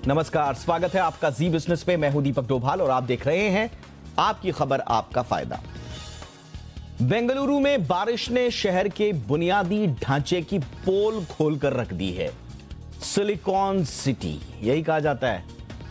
नमस्कार, स्वागत है आपका जी बिजनेस पे। मैं हूं दीपक डोभाल और आप देख रहे हैं आपकी खबर आपका फायदा। बेंगलुरु में बारिश ने शहर के बुनियादी ढांचे की पोल खोलकर रख दी है। सिलिकॉन सिटी यही कहा जाता है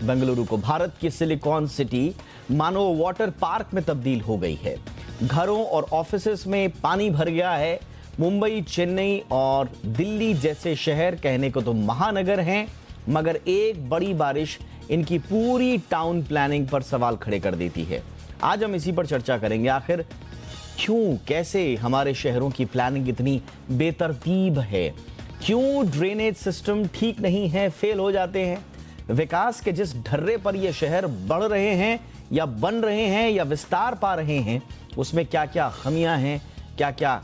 बेंगलुरु को। भारत की सिलिकॉन सिटी मानो वाटर पार्क में तब्दील हो गई है। घरों और ऑफिसेस में पानी भर गया है। मुंबई, चेन्नई और दिल्ली जैसे शहर कहने को तो महानगर हैं, मगर एक बड़ी बारिश इनकी पूरी टाउन प्लानिंग पर सवाल खड़े कर देती है। आज हम इसी पर चर्चा करेंगे। आखिर क्यों, कैसे हमारे शहरों की प्लानिंग इतनी बेतरतीब है? क्यों ड्रेनेज सिस्टम ठीक नहीं है, फेल हो जाते हैं? विकास के जिस ढर्रे पर ये शहर बढ़ रहे हैं या बन रहे हैं या विस्तार पा रहे हैं, उसमें क्या क्या खामियां हैं, क्या क्या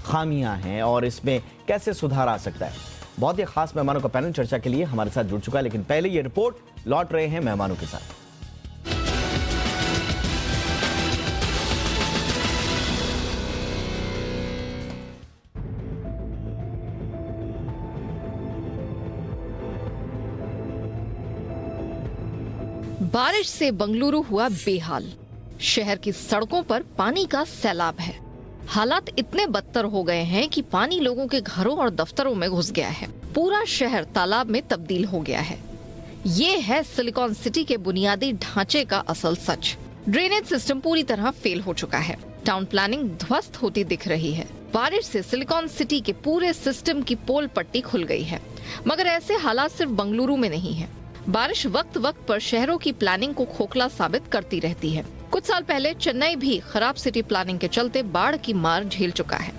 खामियां हैं और इसमें कैसे सुधार आ सकता है? बहुत ही खास मेहमानों का पैनल चर्चा के लिए हमारे साथ जुड़ चुका है, लेकिन पहले ये रिपोर्ट लौट रहे हैं मेहमानों के साथ। बारिश से बंगलुरु हुआ बेहाल। शहर की सड़कों पर पानी का सैलाब है। हालात इतने बदतर हो गए हैं कि पानी लोगों के घरों और दफ्तरों में घुस गया है। पूरा शहर तालाब में तब्दील हो गया है। ये है सिलिकॉन सिटी के बुनियादी ढांचे का असल सच। ड्रेनेज सिस्टम पूरी तरह फेल हो चुका है। टाउन प्लानिंग ध्वस्त होती दिख रही है। बारिश से सिलिकॉन सिटी के पूरे सिस्टम की पोल पट्टी खुल गई है। मगर ऐसे हालात सिर्फ बंगलुरु में नहीं है। बारिश वक्त वक्त पर शहरों की प्लानिंग को खोखला साबित करती रहती है। कुछ साल पहले चेन्नई भी खराब सिटी प्लानिंग के चलते बाढ़ की मार झेल चुका है।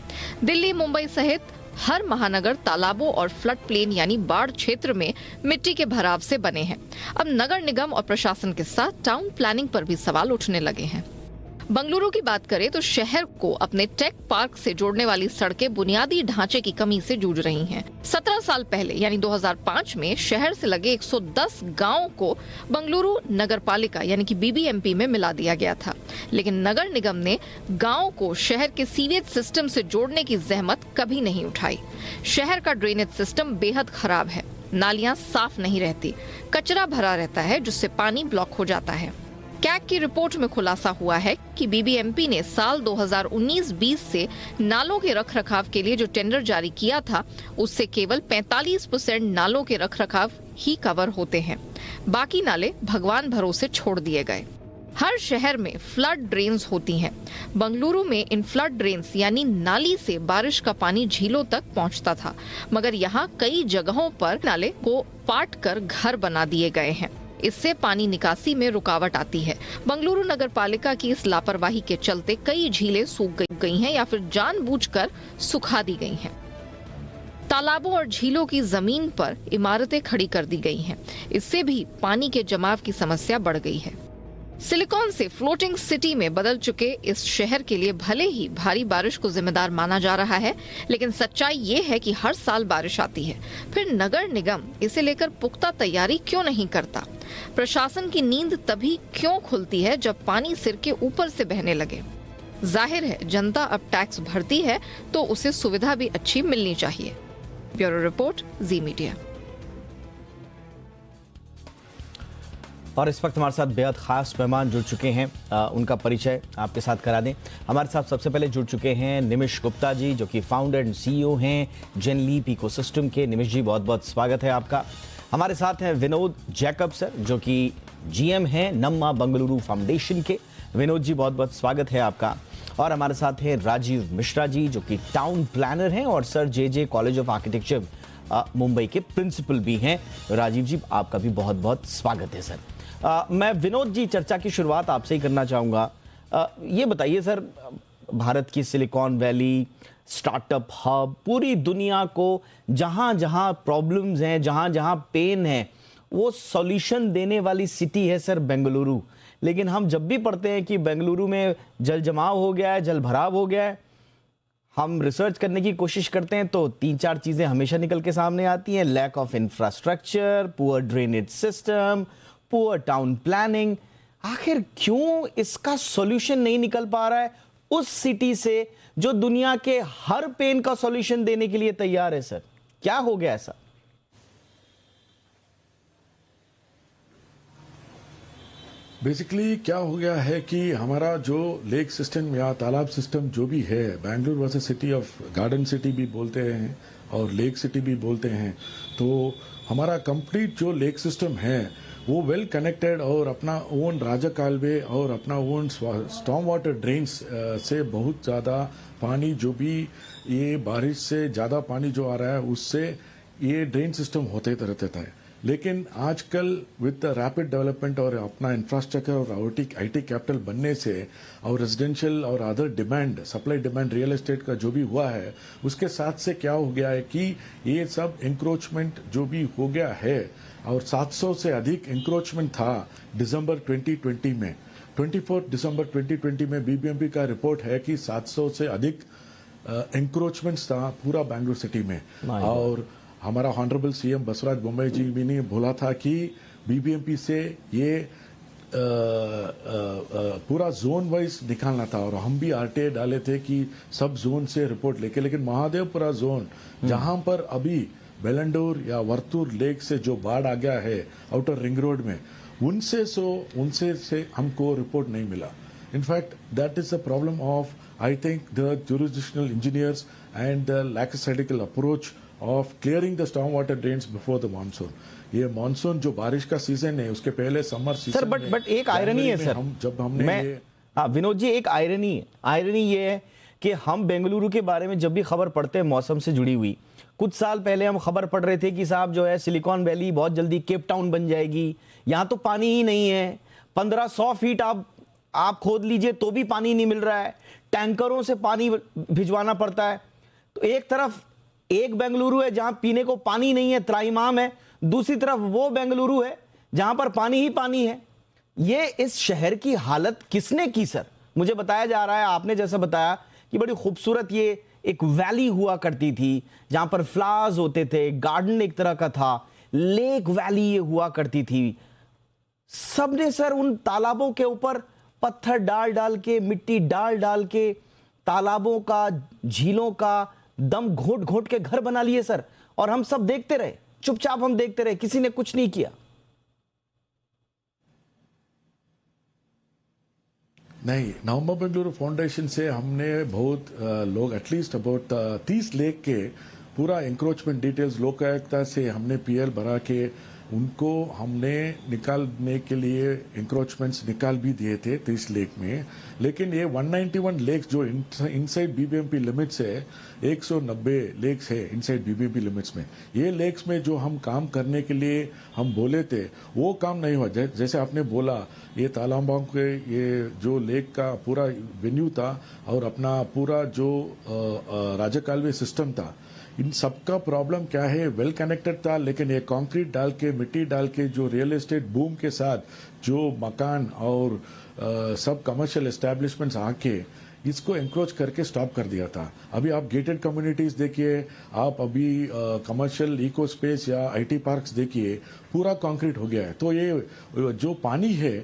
दिल्ली, मुंबई सहित हर महानगर तालाबों और फ्लड प्लेन यानी बाढ़ क्षेत्र में मिट्टी के भराव से बने हैं। अब नगर निगम और प्रशासन के साथ टाउन प्लानिंग पर भी सवाल उठने लगे हैं। बंगलुरु की बात करें तो शहर को अपने टेक पार्क से जोड़ने वाली सड़कें बुनियादी ढांचे की कमी से जूझ रही हैं। 17 साल पहले यानी 2005 में शहर से लगे 110 गांवों को बंगलुरु नगर पालिका यानी कि बीबीएमपी में मिला दिया गया था, लेकिन नगर निगम ने गांवों को शहर के सीवेज सिस्टम से जोड़ने की जहमत कभी नहीं उठाई। शहर का ड्रेनेज सिस्टम बेहद खराब है। नालियां साफ नहीं रहती, कचरा भरा रहता है जिससे पानी ब्लॉक हो जाता है। कैग की रिपोर्ट में खुलासा हुआ है कि बीबीएमपी ने साल 2019-20 से नालों के रखरखाव के लिए जो टेंडर जारी किया था, उससे केवल 45% नालों के रखरखाव ही कवर होते हैं। बाकी नाले भगवान भरोसे छोड़ दिए गए। हर शहर में फ्लड ड्रेन्स होती हैं। बंगलुरु में इन फ्लड ड्रेन्स यानी नाली से बारिश का पानी झीलों तक पहुंचता था, मगर यहाँ कई जगहों पर नाले को पाट कर घर बना दिए गए हैं। इससे पानी निकासी में रुकावट आती है। बंगलुरु नगर पालिका की इस लापरवाही के चलते कई झीलें सूख गई हैं या फिर जानबूझकर सुखा दी गई हैं। तालाबों और झीलों की जमीन पर इमारतें खड़ी कर दी गई हैं। इससे भी पानी के जमाव की समस्या बढ़ गई है। सिलिकॉन से फ्लोटिंग सिटी में बदल चुके इस शहर के लिए भले ही भारी बारिश को जिम्मेदार माना जा रहा है, लेकिन सच्चाई ये है कि हर साल बारिश आती है, फिर नगर निगम इसे लेकर पुख्ता तैयारी क्यों नहीं करता? प्रशासन की नींद तभी क्यों खुलती है जब पानी सिर के ऊपर से बहने लगे? जाहिर है जनता अब टैक्स भरती है तो उसे सुविधा भी अच्छी मिलनी चाहिए। ब्यूरो रिपोर्ट, जी मीडिया। और इस वक्त हमारे साथ बेहद खास मेहमान जुड़ चुके हैं। उनका परिचय आपके साथ करा दें। हमारे साथ सबसे पहले जुड़ चुके हैं निमिष गुप्ता जी, जो कि फाउंडर एंड सीईओ हैं जेनलीप इकोसिस्टम के। निमिष जी, बहुत बहुत स्वागत है आपका। हमारे साथ हैं विनोद जैकब सर, जो कि जीएम हैं नम्मा बंगलुरु फाउंडेशन के। विनोद जी, बहुत बहुत स्वागत है आपका। और हमारे साथ हैं राजीव मिश्रा जी, जो कि टाउन प्लानर हैं और sir J college of architecture Mumbai के प्रिंसिपल भी हैं। राजीव जी, आपका भी बहुत बहुत स्वागत है सर। मैं विनोद जी, चर्चा की शुरुआत आपसे ही करना चाहूँगा। ये बताइए सर, भारत की सिलिकॉन वैली, स्टार्टअप हब, पूरी दुनिया को जहाँ जहाँ प्रॉब्लम्स हैं, जहाँ जहाँ पेन है, वो सॉल्यूशन देने वाली सिटी है सर बेंगलुरु। लेकिन हम जब भी पढ़ते हैं कि बेंगलुरु में जल जमाव हो गया है, जल भराव हो गया है, हम रिसर्च करने की कोशिश करते हैं तो 3-4 चीज़ें हमेशा निकल के सामने आती हैं। Lack of infrastructure, poor drainage system, poor town planning. आखिर क्यों इसका सॉल्यूशन नहीं निकल पा रहा है उस सिटी से जो दुनिया के हर पेन का सॉल्यूशन देने के लिए तैयार है? सर, क्या हो गया ऐसा? बेसिकली क्या हो गया है कि हमारा जो लेक सिस्टम या तालाब सिस्टम जो भी है, Bengaluru was a city of garden city भी बोलते हैं और लेक सिटी भी बोलते हैं, तो हमारा कंप्लीट जो लेक सिस्टम है वो वेल कनेक्टेड और अपना ओन राजा कालवे और अपना ओन स्टॉर्म वाटर ड्रेन्स से बहुत ज़्यादा पानी जो भी ये बारिश से ज़्यादा पानी जो आ रहा है उससे ये ड्रेन सिस्टम होते रहता है। लेकिन आजकल विद द रैपिड डेवलपमेंट और अपना इंफ्रास्ट्रक्चर और आईटी कैपिटल बनने से और रेजिडेंशियल और other demand, supply demand real estate का जो भी हुआ है उसके साथ से क्या हो गया है कि ये सब इंक्रोचमेंट जो भी हो गया है और 700 से अधिक इंक्रोचमेंट था दिसंबर 2020 में। 24 दिसंबर 2020 में बीबीएमपी का रिपोर्ट है कि 700 से अधिक इंक्रोचमेंट्स था पूरा बेंगलुरु सिटी में। और हमारा ऑनरेबल सीएम बसवराज बोम्मई जी भी ने बोला था कि बीबीएमपी से ये पूरा जोन वाइज निकालना था और हम भी आरटीआई डाले थे कि सब जोन से रिपोर्ट लेके, लेकिन महादेवपुरा जोन जहां पर अभी बेलंडूर या वर्तूर लेक से जो बाढ़ आ गया है आउटर रिंग रोड में, उनसे से हमको रिपोर्ट नहीं मिला। In fact that is the problem of I think the jurisdictional engineers and the lackadaisical approach of clearing the storm water drains before the monsoon. ये मानसून जो बारिश का सीजन है उसके पहले समर सीजन सर, बट एक आयरनी है sir, जब हमने विनोद जी एक आयरनी ये है कि हम बेंगलुरु के बारे में जब भी खबर पढ़ते हैं मौसम से जुड़ी हुई, कुछ साल पहले हम खबर पढ़ रहे थे कि साहब जो है सिलिकॉन वैली बहुत जल्दी केप टाउन बन जाएगी, यहाँ तो पानी ही नहीं है, 1500 फीट आप खोद लीजिए तो भी पानी नहीं मिल रहा है, टैंकरों से पानी भिजवाना पड़ता है। तो एक तरफ एक बेंगलुरु है जहां पीने को पानी नहीं है, त्राहिमाम है, दूसरी तरफ वो बेंगलुरु है जहां पर पानी ही पानी है। ये इस शहर की हालत किसने की सर? मुझे बताया जा रहा है, आपने जैसा बताया कि बड़ी खूबसूरत ये एक वैली हुआ करती थी जहां पर फ्लावर्स होते थे, गार्डन एक तरह का था, लेक वैली ये हुआ करती थी। सबने सर उन तालाबों के ऊपर पत्थर डाल डाल के, मिट्टी डाल डाल के, तालाबों का, झीलों का दम घोट घोट के घर बना लिए सर, और हम सब देखते रहे, चुपचाप हम देखते रहे, किसी ने कुछ नहीं किया। नहीं, नवंबर बेंगलुरु फाउंडेशन से हमने बहुत लोग एटलीस्ट अबाउट 30 लेक के पूरा इंक्रोचमेंट डिटेल्स लोकायुक्ता से हमने पीएल भरा के उनको हमने निकालने के लिए इंक्रोचमेंट्स निकाल भी दिए थे 30 लेक में। लेकिन ये 191 लेक्स जो इनसाइड बीबीएमपी लिमिट्स है, 190 लेक्स है इनसाइड बीबीएमपी लिमिट्स में। ये लेक्स में जो हम काम करने के लिए हम बोले थे वो काम नहीं हुआ। जैसे आपने बोला, ये तालाबों के ये जो लेक का पूरा वेन्यू था और अपना पूरा जो राजा कालवे सिस्टम था, इन सबका प्रॉब्लम क्या है, वेल कनेक्टेड था, लेकिन ये कंक्रीट डाल के, मिट्टी डाल के, जो रियल एस्टेट बूम के साथ जो मकान और सब कमर्शियल एस्टेब्लिशमेंट्स आके इसको एंक्रोच करके स्टॉप कर दिया था। अभी आप गेटेड कम्युनिटीज देखिए, आप अभी कमर्शियल इको स्पेस या आईटी पार्क्स देखिए, पूरा कंक्रीट हो गया है। तो ये जो पानी है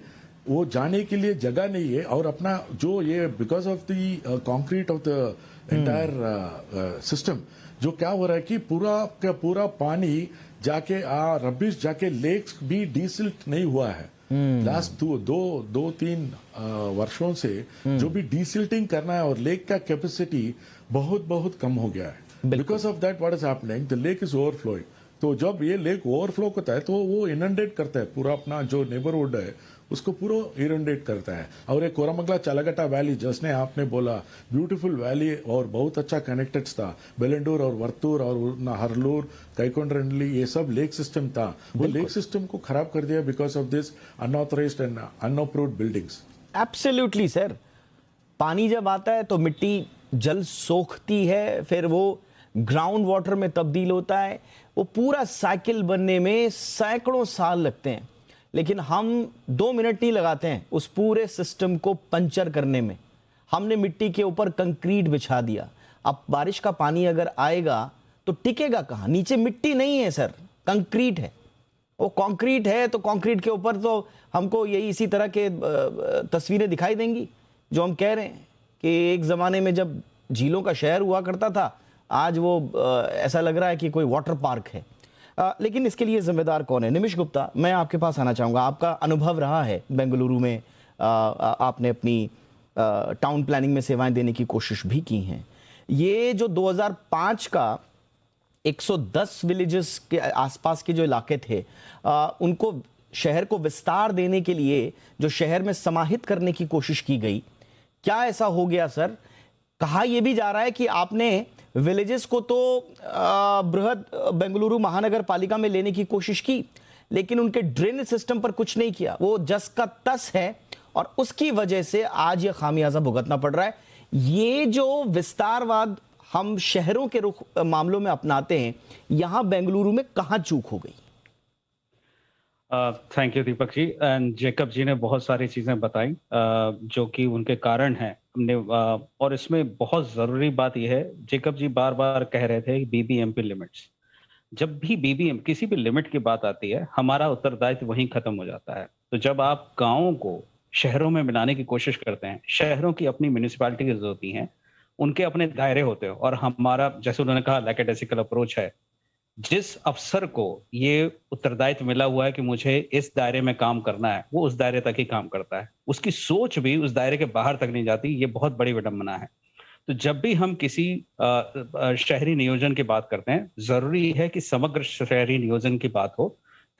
वो जाने के लिए जगह नहीं है, और अपना जो ये because of the concrete of the entire system जो क्या हो रहा है कि पूरा का पूरा पानी जाके रबिश जाके लेक्स भी डीसिल्ट नहीं हुआ है। लास्ट दो तीन वर्षों से जो भी डीसिल्टिंग करना है और लेक का कैपेसिटी बहुत बहुत कम हो गया है। Because of that what is happening, the lake is overflowing. तो जब ये लेक ओवरफ्लो करता है तो वो इनंडेट करता है पूरा अपना जो नेबरहुड है उसको पूरा इनंडेट करता है। और ये कोरामंगला चालागटा वैली, जिसने आपने बोला ब्यूटीफुल वैली और बहुत अच्छा कनेक्टेड था, बेलंडूर और वर्तूर और हरलूर, कैकोंडरंडली, ये सब लेक सिस्टम था, वो लेक सिस्टम को खराब कर दिया because of this unauthorised and unapproved buildings. Absolutely sir, पानी जब आता है तो मिट्टी जल सोखती है, फिर वो ग्राउंड वाटर में तब्दील होता है, वो पूरा साइकिल बनने में सैकड़ों साल लगते हैं। लेकिन हम 2 मिनट नहीं लगाते हैं उस पूरे सिस्टम को पंचर करने में। हमने मिट्टी के ऊपर कंक्रीट बिछा दिया। अब बारिश का पानी अगर आएगा तो टिकेगा कहाँ? नीचे मिट्टी नहीं है सर, कंक्रीट है। वो कंक्रीट है तो कंक्रीट के ऊपर तो हमको यही इसी तरह के तस्वीरें दिखाई देंगी जो हम कह रहे हैं कि एक ज़माने में जब झीलों का शहर हुआ करता था, आज वो ऐसा लग रहा है कि कोई वाटर पार्क है। लेकिन इसके लिए जिम्मेदार कौन है? निमिष गुप्ता, मैं आपके पास आना चाहूँगा। आपका अनुभव रहा है बेंगलुरु में, आपने अपनी टाउन प्लानिंग में सेवाएं देने की कोशिश भी की हैं। ये जो 2005 का 110 विलेजेस के आसपास के जो इलाके थे, उनको शहर को विस्तार देने के लिए जो शहर में समाहित करने की कोशिश की गई, क्या ऐसा हो गया सर? कहा यह भी जा रहा है कि आपने विलेजेस को तो बृहद बेंगलुरु महानगर पालिका में लेने की कोशिश की, लेकिन उनके ड्रेनेज सिस्टम पर कुछ नहीं किया। वो जस का तस है और उसकी वजह से आज ये खामियाजा भुगतना पड़ रहा है। ये जो विस्तारवाद हम शहरों के रुख मामलों में अपनाते हैं, यहां बेंगलुरु में कहां चूक हो गई? Thank you Deepak ji and Jacob ji ने बहुत सारी चीजें बताई जो कि उनके कारण हैं। हमने और इसमें बहुत जरूरी बात यह है, जेकब जी बार बार कह रहे थे बीबीएमपी लिमिट्स। जब भी बीबीएम किसी भी लिमिट की बात आती है, हमारा उत्तरदायित्व वहीं खत्म हो जाता है। तो जब आप गाँवों को शहरों में मिलाने की कोशिश करते हैं, शहरों की अपनी म्यूनिसिपैलिटीज होती हैं, उनके अपने दायरे होते हैं, और हमारा, जैसे उन्होंने कहा, लैकेडेसिकल अप्रोच है। जिस अफसर को ये उत्तरदायित्व मिला हुआ है कि मुझे इस दायरे में काम करना है, वो उस दायरे तक ही काम करता है। उसकी सोच भी उस दायरे के बाहर तक नहीं जाती। ये बहुत बड़ी विडंबना है। तो जब भी हम किसी शहरी नियोजन की बात करते हैं, जरूरी है कि समग्र शहरी नियोजन की बात हो,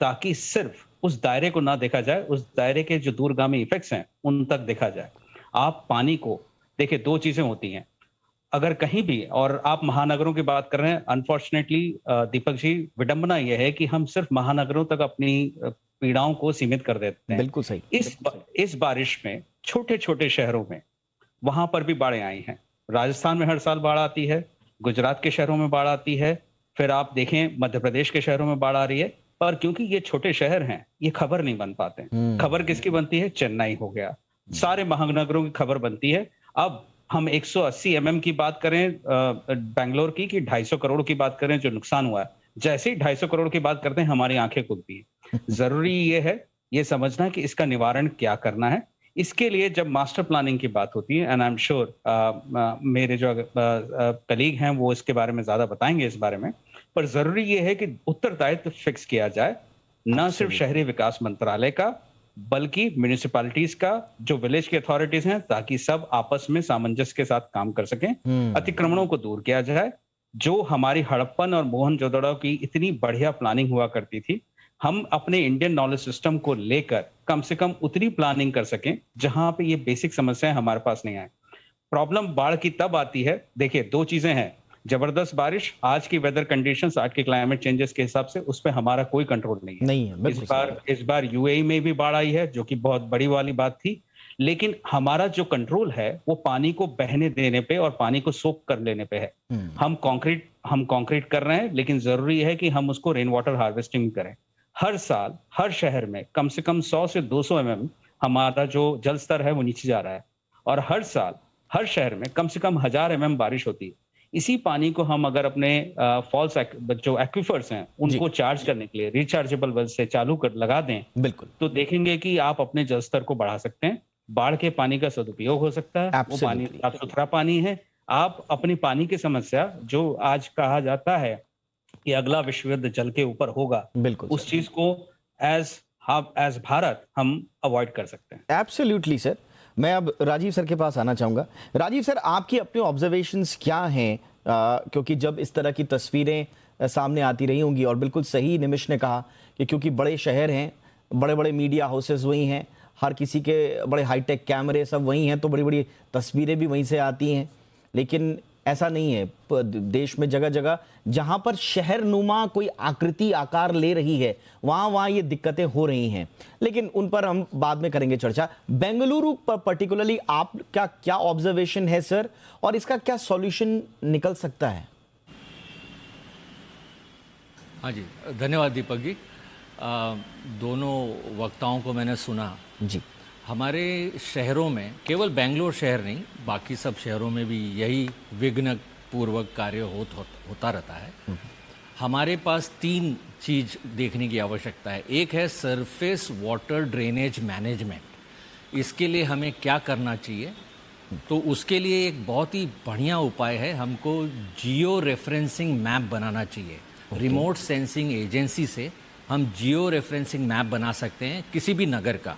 ताकि सिर्फ उस दायरे को ना देखा जाए, उस दायरे के जो दूरगामी इफेक्ट्स हैं उन तक देखा जाए। आप पानी को देखिए, दो चीजें होती हैं। अगर कहीं भी, और आप महानगरों की बात कर रहे हैं, अनफॉर्चुनेटली दीपक जी, विडंबना यह है कि हम सिर्फ महानगरों तक अपनी पीड़ाओं को सीमित कर देते हैं। बिल्कुल सही। इस बारिश में छोटे छोटे शहरों में, वहां पर भी बाढ़ें आई हैं। राजस्थान में हर साल बाढ़ आती है, गुजरात के शहरों में बाढ़ आती है, फिर आप देखें मध्य प्रदेश के शहरों में बाढ़ आ रही है। पर क्योंकि ये छोटे शहर हैं, ये खबर नहीं बन पाते। खबर किसकी बनती है? चेन्नई हो गया, सारे महानगरों की खबर बनती है। अब हम 180 mm की बात करें बैंगलोर की, कि 250 करोड़ की बात करें जो नुकसान हुआ है, जैसे ही 250 करोड़ की बात करते हैं हमारी आंखें खुलती हैं। जरूरी ये है ये समझना कि इसका निवारण क्या करना है। इसके लिए जब मास्टर प्लानिंग की बात होती है, एंड आई एम श्योर मेरे जो कलीग हैं वो इसके बारे में ज्यादा बताएंगे इस बारे में, पर जरूरी ये है कि उत्तरदायित्व फिक्स किया जाए, न सिर्फ शहरी विकास मंत्रालय का, बल्कि म्यूनिसिपैलिटीज का, जो विलेज की अथॉरिटीज हैं, ताकि सब आपस में सामंजस्य के साथ काम कर सकें। अतिक्रमणों को दूर किया जाए। जो हमारी हड़प्पन और मोहनजोदड़ो की इतनी बढ़िया प्लानिंग हुआ करती थी, हम अपने इंडियन नॉलेज सिस्टम को लेकर कम से कम उतनी प्लानिंग कर सकें जहां पे ये बेसिक समस्याएं हमारे पास नहीं आए। प्रॉब्लम बाढ़ की तब आती है, देखिए दो चीजें हैं, जबरदस्त बारिश, आज की वेदर कंडीशंस, आज के क्लाइमेट चेंजेस के हिसाब से उस पर हमारा कोई कंट्रोल नहीं है। इस बार यूएई में भी बाढ़ आई है, जो कि बहुत बड़ी वाली बात थी। लेकिन हमारा जो कंट्रोल है वो पानी को बहने देने पे और पानी को सोख कर लेने पे है। हम कंक्रीट कर रहे हैं, लेकिन जरूरी है कि हम उसको रेन वाटर हार्वेस्टिंग करें। हर साल हर शहर में कम से कम 100 से 200 mm हमारा जो जल स्तर है वो नीचे जा रहा है, और हर साल हर शहर में कम से कम 1000 mm बारिश होती है। इसी पानी को हम अगर अपने फॉल्स जो एक्विफर्स हैं उनको चार्ज करने के लिए रिचार्जेबल वेल से चालू कर लगा दें, बिल्कुल, तो देखेंगे कि आप अपने जल स्तर को बढ़ा सकते हैं। बाढ़ के पानी का सदुपयोग हो सकता है। वो पानी साफ सुथरा पानी है। आप अपनी पानी की समस्या, जो आज कहा जाता है कि अगला विश्व युद्ध जल के ऊपर होगा, बिल्कुल, उस चीज को एज भारत हम अवॉइड कर सकते हैं। Absolutely sir. मैं अब राजीव सर के पास आना चाहूंगा। राजीव सर, आपकी अपने ऑब्जर्वेशंस क्या हैं? क्योंकि जब इस तरह की तस्वीरें सामने आती रही होंगी, और बिल्कुल सही निमिष ने कहा कि क्योंकि बड़े शहर हैं, बड़े बड़े मीडिया हाउसेस वहीं हैं, हर किसी के बड़े हाईटेक कैमरे सब वहीं हैं, तो बड़ी बड़ी तस्वीरें भी वहीं से आती हैं। लेकिन ऐसा नहीं है, देश में जगह जगह जहां पर शहर नुमा कोई आकृति आकार ले रही है, वहां ये दिक्कतें हो रही हैं। लेकिन उन पर हम बाद में करेंगे चर्चा। बेंगलुरु पर पर्टिकुलरली आप क्या ऑब्जर्वेशन है सर, और इसका क्या सॉल्यूशन निकल सकता है? हाँ जी, धन्यवाद दीपक जी। दोनों वक्ताओं को मैंने सुना जी। हमारे शहरों में, केवल बेंगलोर शहर नहीं, बाकी सब शहरों में भी यही विघ्न पूर्वक कार्य होता रहता है। हमारे पास 3 चीज देखने की आवश्यकता है। एक है सरफेस वाटर ड्रेनेज मैनेजमेंट। इसके लिए हमें क्या करना चाहिए? तो उसके लिए एक बहुत ही बढ़िया उपाय है, हमको जियो रेफरेंसिंग मैप बनाना चाहिए। रिमोट सेंसिंग एजेंसी से हम जियो रेफरेंसिंग मैप बना सकते हैं किसी भी नगर का।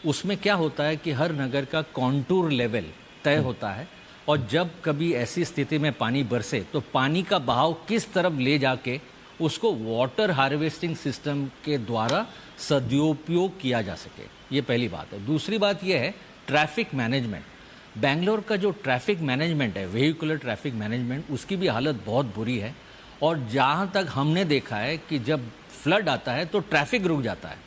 उसमें क्या होता है कि हर नगर का कॉन्टूर लेवल तय होता है, और जब कभी ऐसी स्थिति में पानी बरसे तो पानी का बहाव किस तरफ ले जाके उसको वाटर हार्वेस्टिंग सिस्टम के द्वारा सदुपयोग किया जा सके, ये पहली बात है। दूसरी बात यह है ट्रैफिक मैनेजमेंट। बेंगलोर का जो ट्रैफिक मैनेजमेंट है, वेहिकुलर ट्रैफिक मैनेजमेंट, उसकी भी हालत बहुत बुरी है। और जहाँ तक हमने देखा है कि जब फ्लड आता है तो ट्रैफिक रुक जाता है,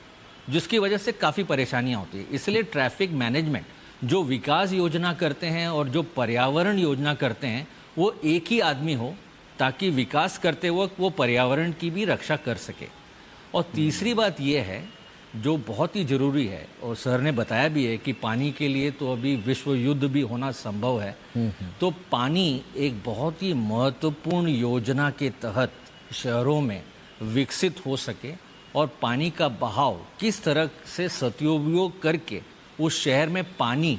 जिसकी वजह से काफ़ी परेशानियाँ होती है। इसलिए ट्रैफिक मैनेजमेंट, जो विकास योजना करते हैं और जो पर्यावरण योजना करते हैं, वो एक ही आदमी हो, ताकि विकास करते वक्त वो पर्यावरण की भी रक्षा कर सके। और तीसरी बात ये है जो बहुत ही ज़रूरी है, और सर ने बताया भी है कि पानी के लिए तो अभी विश्व युद्ध भी होना संभव है। तो पानी एक बहुत ही महत्वपूर्ण योजना के तहत शहरों में विकसित हो सके, और पानी का बहाव किस तरह से सदुपयोग करके उस शहर में पानी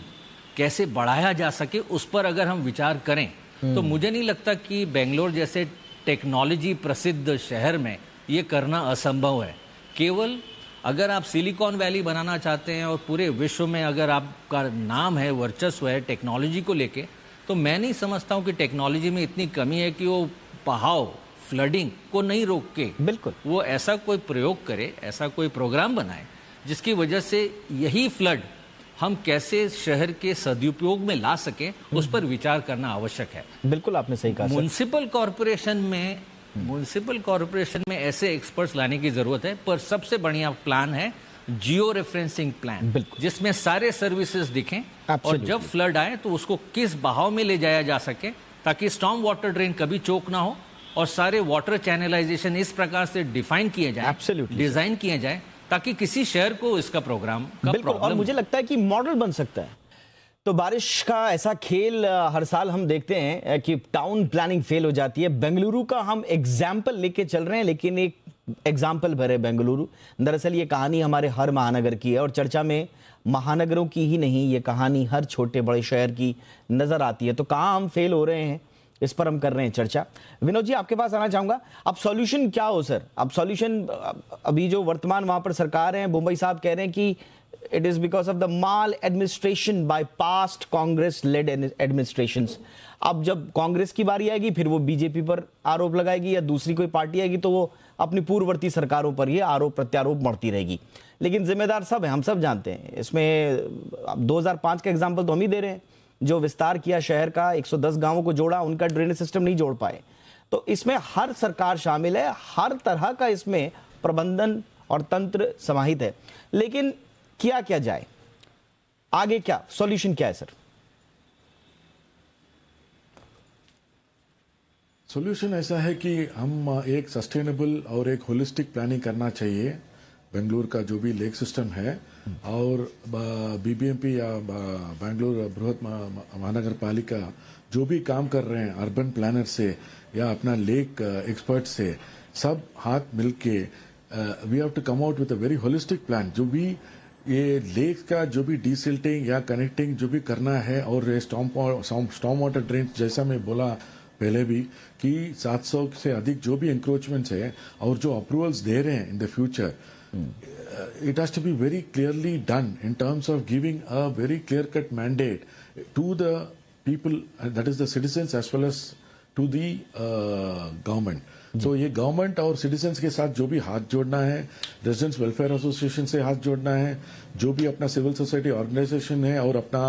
कैसे बढ़ाया जा सके, उस पर अगर हम विचार करें तो मुझे नहीं लगता कि बेंगलोर जैसे टेक्नोलॉजी प्रसिद्ध शहर में ये करना असंभव है। केवल अगर आप सिलिकॉन वैली बनाना चाहते हैं और पूरे विश्व में अगर आपका नाम है, वर्चस्व है टेक्नोलॉजी को लेके, तो मैं नहीं समझता हूँ कि टेक्नोलॉजी में इतनी कमी है कि वो बहाव, फ्लडिंग को नहीं रोक के बिल्कुल वो ऐसा कोई प्रयोग करे, ऐसा कोई प्रोग्राम बनाए जिसकी वजह से यही फ्लड हम कैसे शहर के सदुपयोग में ला सके, उस पर विचार करना आवश्यक है। बिल्कुल आपने सही कहा। म्युनिसिपल कॉरपोरेशन में ऐसे एक्सपर्ट्स लाने की जरूरत है, पर सबसे बढ़िया प्लान है जियो रेफरेंसिंग प्लान, जिसमें सारे सर्विसेज दिखें और जब फ्लड आए तो उसको किस बहाव में ले जाया जा सके, ताकि स्टॉर्म वाटर ड्रेन कभी चोक ना हो, और सारे वाटर चैनलाइजेशन इस प्रकार से डिफाइन किए जाए, डिजाइन किए जाए, ताकि किसी शहर को इसका प्रोग्राम का प्रॉब्लम। और मुझे लगता है कि मॉडल बन सकता है। तो बारिश का ऐसा खेल हर साल हम देखते हैं कि टाउन प्लानिंग फेल हो जाती है। बेंगलुरु का हम एग्जाम्पल लेके चल रहे हैं, लेकिन एक एग्जाम्पल भरे बेंगलुरु। दरअसल ये कहानी हमारे हर महानगर की है, और चर्चा में महानगरों की ही नहीं, ये कहानी हर छोटे बड़े शहर की नजर आती है। तो कहाँ हम फेल हो रहे हैं, इस पर हम कर रहे हैं चर्चा। विनोद जी, आपके पास आना चाहूंगा। अब सॉल्यूशन क्या हो सर? अब सॉल्यूशन, अभी जो वर्तमान वहां पर सरकार है, मुंबई साहब कह रहे हैं कि it is because of the maladministration by past Congress led administrations. अब जब कांग्रेस की बारी आएगी, फिर वो बीजेपी पर आरोप लगाएगी, या दूसरी कोई पार्टी आएगी तो वो अपनी पूर्ववर्ती सरकारों पर ये आरोप प्रत्यारोप मढ़ती रहेगी। लेकिन जिम्मेदार सब है, हम सब जानते हैं। इसमें 2005 का एग्जाम्पल तो हम ही दे रहे हैं, जो विस्तार किया शहर का, 110 गांवों को जोड़ा, उनका ड्रेनेज सिस्टम नहीं जोड़ पाए। तो इसमें हर सरकार शामिल है, हर तरह का इसमें प्रबंधन और तंत्र समाहित है। लेकिन किया क्या जाए, आगे क्या सॉल्यूशन क्या है सर? सॉल्यूशन ऐसा है कि हम एक सस्टेनेबल और एक होलिस्टिक प्लानिंग करना चाहिए। बेंगलुरु का जो भी लेक सिस्टम है, और बीबीएमपी या बेंगलुरु बृहद महानगर पालिका जो भी काम कर रहे हैं, अर्बन प्लानर से या अपना लेक एक्सपर्ट से, सब हाथ मिलके we have to come out with a very holistic plan. जो भी ये लेक का जो भी डीसिल्टिंग या कनेक्टिंग जो भी करना है, और स्टॉर्म वाटर ड्रेन, जैसा मैं बोला पहले भी कि 700 से अधिक जो भी इंक्रोचमेंट्स है और जो अप्रूवल्स दे रहे हैं in the future, it has to be very clearly done in terms of giving a very clear-cut mandate to the people, that is the citizens, as well as to the government. So ये government और citizens के साथ जो भी हाथ जोड़ना है, residents welfare association से हाथ जोड़ना है, जो भी अपना सिविल सोसाइटी ऑर्गेनाइजेशन है, और अपना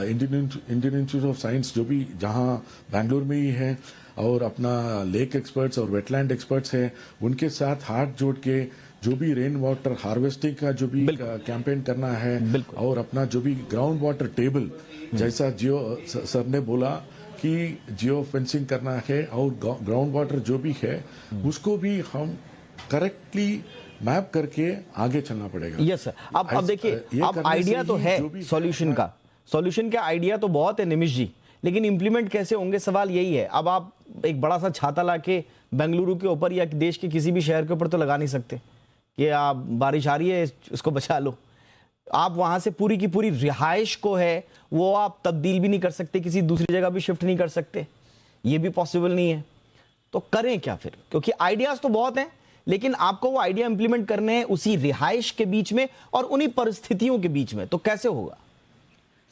इंडियन इंस्टीट्यूट ऑफ साइंस जो भी जहां बेंगलुरु में ही है, और अपना लेक एक्सपर्ट्स और वेटलैंड एक्सपर्ट्स है, उनके साथ हाथ जोड़ के जो भी रेन वाटर हार्वेस्टिंग का जो भी कैंपेन करना है, और अपना जो भी ग्राउंड वाटर टेबल, जैसा जियो सर ने बोला कि जियो फेंसिंग करना है, और ग्राउंड वाटर जो भी है उसको भी हम करेक्टली मैप करके आगे चलना पड़ेगा। Yes sir. अब देखिए, अब आइडिया तो है सॉल्यूशन का, सॉल्यूशन का आइडिया तो बहुत है निमिष जी, लेकिन इंप्लीमेंट कैसे होंगे, सवाल यही है। अब आप एक बड़ा सा छाता लाके बेंगलुरु के ऊपर या देश के किसी भी शहर के ऊपर तो लगा नहीं सकते कि आप बारिश आ रही है उसको बचा लो। आप वहां से पूरी की पूरी रिहाइश को है वो आप तब्दील भी नहीं कर सकते, किसी दूसरी जगह भी शिफ्ट नहीं कर सकते, ये भी पॉसिबल नहीं है। तो करें क्या फिर? क्योंकि आइडियाज तो बहुत हैं, लेकिन आपको वो आइडिया इंप्लीमेंट करने हैं उसी रिहाइश के बीच में और उन्हीं परिस्थितियों के बीच में, तो कैसे होगा?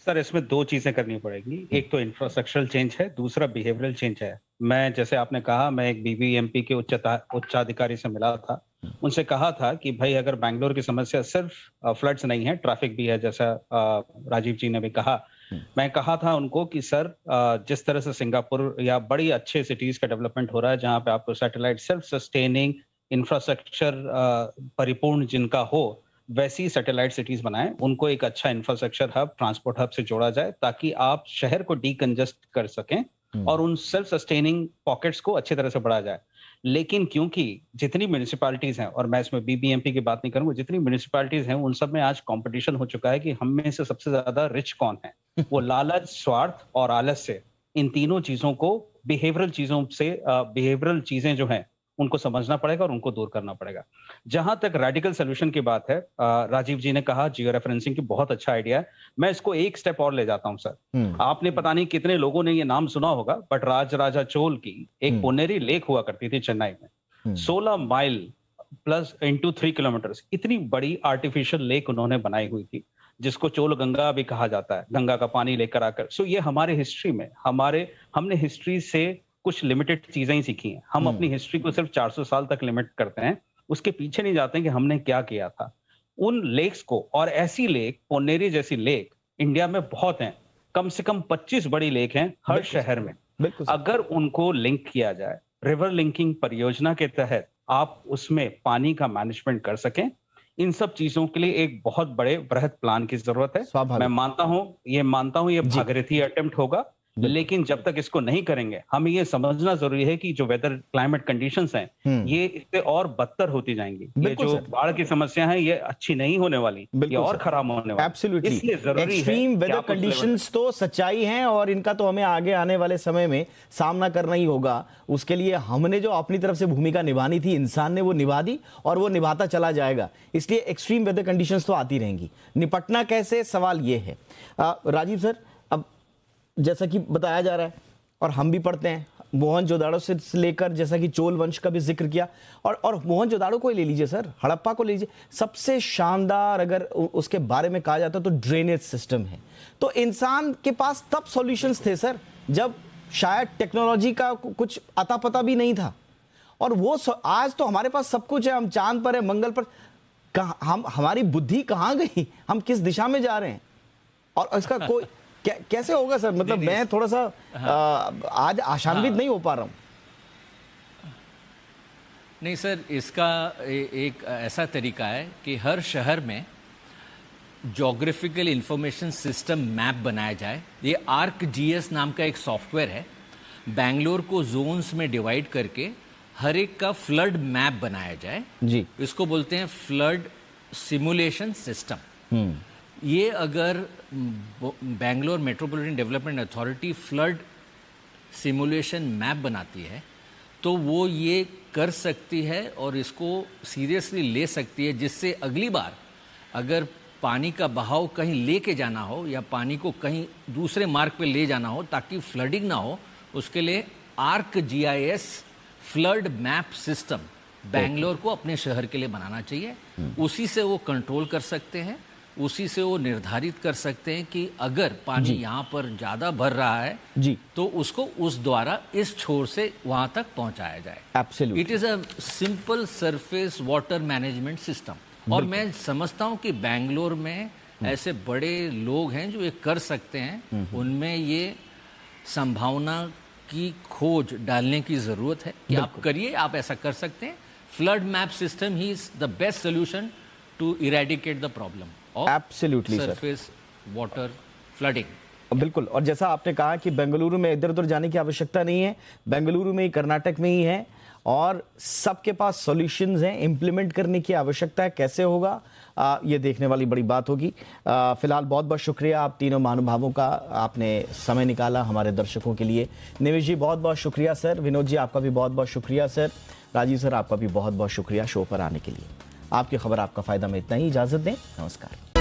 सर, इसमें दो चीजें करनी पड़ेगी। एक तो इंफ्रास्ट्रक्चरल चेंज है, दूसरा बिहेवियरल चेंज है। मैं, जैसे आपने कहा, मैं एक बीबीएमपी के उच्चाधिकारी से मिला था। उनसे कहा था कि भाई अगर बैंगलोर की समस्या सिर्फ फ्लड्स नहीं है, ट्रैफिक भी है, जैसा राजीव जी ने भी कहा। मैं कहा था उनको कि सर, जिस तरह से सिंगापुर या बड़ी अच्छे सिटीज का डेवलपमेंट हो रहा है, जहां पे आपको सैटेलाइट सेल्फ सस्टेनिंग इंफ्रास्ट्रक्चर परिपूर्ण जिनका हो, वैसी सैटेलाइट सिटीज बनाएं। उनको एक अच्छा इंफ्रास्ट्रक्चर हब, ट्रांसपोर्ट हब से जोड़ा जाए, ताकि आप शहर को डीकंजस्ट कर सकें और उन सेल्फ सस्टेनिंग पॉकेट्स को अच्छी तरह से बढ़ाया जाए। लेकिन क्योंकि जितनी म्युनिसिपैलिटीज हैं, और मैं इसमें बीबीएमपी की बात नहीं करूंगा, जितनी म्युनिसिपैलिटीज हैं उन सब में आज कंपटीशन हो चुका है कि हम में से सबसे ज्यादा रिच कौन है। वो लालच, स्वार्थ और आलस्य, इन तीनों चीजों को, बिहेवियरल चीजों से, बिहेवियरल चीजें जो हैं उनको समझना पड़ेगा और उनको दूर करना पड़ेगा। जहां तक रेडिकल सोल्यूशन की बात है, राजीव जी ने कहा जियो रेफरेंसिंग की बहुत अच्छा आइडिया है। मैं इसको एक स्टेप और ले जाता हूं सर। आपने पता नहीं कितने लोगों ने ये नाम सुना होगा, बट राजराजा चोल की एक पुनेरी लेक हुआ करती थी चेन्नई में। 16 माइल प्लस इंटू 3 किलोमीटर्स, इतनी बड़ी आर्टिफिशियल लेक उन्होंने बनाई हुई थी, जिसको चोल गंगा भी कहा जाता है, गंगा का पानी लेकर आकर। सो ये हमारे हिस्ट्री में, हमने हिस्ट्री से कुछ लिमिटेड चीजें ही सीखी हैं। हम अपनी हिस्ट्री को सिर्फ 400 साल तक लिमिट करते हैं, उसके पीछे नहीं जाते हैं कि हमने क्या किया था। उन लेक्स को, और ऐसी लेक, पोन्नेरी जैसी लेक इंडिया में बहुत हैं, कम से कम 25 बड़ी लेक हैं हर शहर में। अगर उनको लिंक किया जाए, रिवर लिंकिंग परियोजना के तहत आप उसमें पानी का मैनेजमेंट कर सकें, इन सब चीजों के लिए एक बहुत बड़े बृहद प्लान की जरूरत है। मैं मानता हूं ये भागीरथी अटेम्प्ट होगा, लेकिन जब तक इसको नहीं करेंगे, हमें ये समझना जरूरी है कि जो वेदर क्लाइमेट कंडीशंस हैं, ये इससे और बदतर होती जाएंगी। ये जो बाढ़ की समस्या है, ये अच्छी नहीं होने वाली, ये और खराब होने वाली। एब्सोल्युटली, इसलिए जरूरी एक्सट्रीम वेदर कंडीशंस तो सच्चाई हैं और इनका तो हमें आगे आने वाले समय में सामना करना ही होगा। उसके लिए हमने जो अपनी तरफ से भूमिका निभानी थी, इंसान ने वो निभा दी और वो निभाता चला जाएगा। इसलिए एक्सट्रीम वेदर कंडीशंस तो आती रहेंगी। निपटना कैसे, सवाल ये है। राजीव सर, जैसा कि बताया जा रहा है और हम भी पढ़ते हैं, मोहनजोदाड़ो से लेकर, जैसा कि चोल वंश का भी जिक्र किया, और मोहनजोदाड़ो को ले लीजिए सर, हड़प्पा को ले लीजिए, सबसे शानदार अगर उसके बारे में कहा जाता तो ड्रेनेज सिस्टम है। तो इंसान के पास तब सॉल्यूशंस थे सर, जब शायद टेक्नोलॉजी का कुछ अता पता भी नहीं था। और वो आज तो हमारे पास सब कुछ है, हम चांद पर है, मंगल पर। हमारी बुद्धि कहाँ गई, हम किस दिशा में जा रहे हैं, और इसका कोई कैसे होगा सर? मतलब मैं थोड़ा सा आज आशान्वित नहीं हो पा रहा हूं। नहीं सर, इसका एक ऐसा तरीका है कि हर शहर में ज्योग्राफिकल इंफॉर्मेशन सिस्टम मैप बनाया जाए। ये ArcGIS नाम का एक सॉफ्टवेयर है। बैंगलोर को जोन्स में डिवाइड करके हर एक का फ्लड मैप बनाया जाए जी। इसको बोलते हैं फ्लड सिमुलेशन सिस्टम। ये अगर Bangalore metropolitan development authority flood simulation map बनाती है, तो वो ये कर सकती है और इसको सीरियसली ले सकती है, जिससे अगली बार अगर पानी का बहाव कहीं लेके जाना हो या पानी को कहीं दूसरे मार्ग पे ले जाना हो ताकि फ्लडिंग ना हो, उसके लिए ArcGIS flood map system Bangalore को अपने शहर के लिए बनाना चाहिए। उसी से वो कंट्रोल कर सकते हैं, उसी से वो निर्धारित कर सकते हैं कि अगर पानी यहाँ पर ज्यादा भर रहा है जी, तो उसको उस द्वारा इस छोर से वहां तक पहुंचाया जाए। Absolutely, it is a simple surface water management system. और मैं समझता हूँ कि बैंगलोर में ऐसे बड़े लोग हैं जो ये कर सकते हैं। उनमें ये संभावना की खोज डालने की जरूरत है कि आप करिए, आप ऐसा कर सकते हैं। फ्लड मैप सिस्टम ही is the best solution to eradicate the problem absolutely surface water flooding. बिल्कुल, और जैसा आपने कहा कि बेंगलुरु में इधर उधर जाने की आवश्यकता नहीं है, बेंगलुरु में ही, कर्नाटक में ही है, और सबके पास सॉल्यूशंस हैं। इंप्लीमेंट करने की आवश्यकता है, कैसे होगा ये देखने वाली बड़ी बात होगी। फिलहाल बहुत बहुत शुक्रिया आप तीनों महानुभावों का, आपने समय निकाला हमारे दर्शकों के लिए। निमिष जी बहुत बहुत शुक्रिया सर, विनोद जी आपका भी बहुत बहुत शुक्रिया सर, राजीव सर आपका भी बहुत बहुत शुक्रिया शो पर आने के लिए। आपकी खबर आपका फायदा में इतना ही, इजाजत दें, नमस्कार।